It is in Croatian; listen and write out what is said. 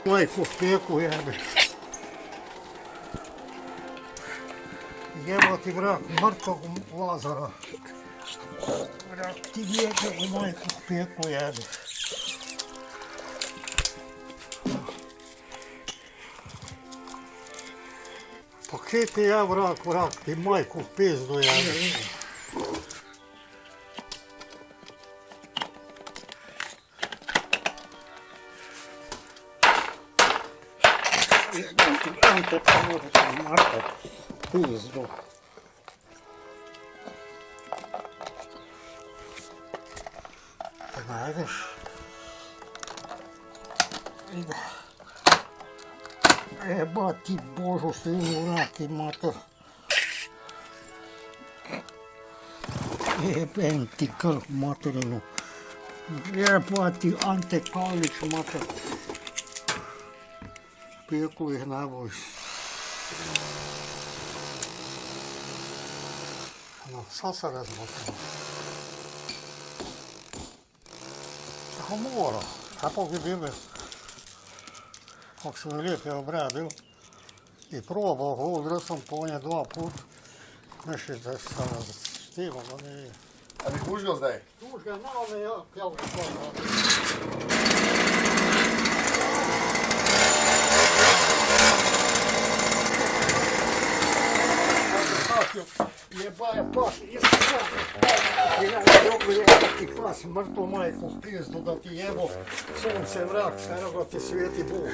Majku speku jebe. Jebo ti vrak mrtvog Lazara. Vrak ti vjede u majku speku jebe. Pa kaj ti ja vrak ti majku pizdu jebe. Ante pomoći Marko pizdu. Najdeš? Ide. Eba ti Božu sinu vrati mater. Jebem ti krv materinu. Jeba ti Ante Kalić mater. Peklu ih najbolj. No, sad se razmotrimo. Tako mora. Kako bi bili, kako sam lijepo obradio i probao, ovdje sam po nje 2 put. Nešto da sam stivo, da nije. A bi kužio zdaj? Kužio, malo me ja, pjel ga Jebaja pas, ti pas, mrtvu majku pizdu da ti jebo, sunce vrak, staro ti svijeti Bog.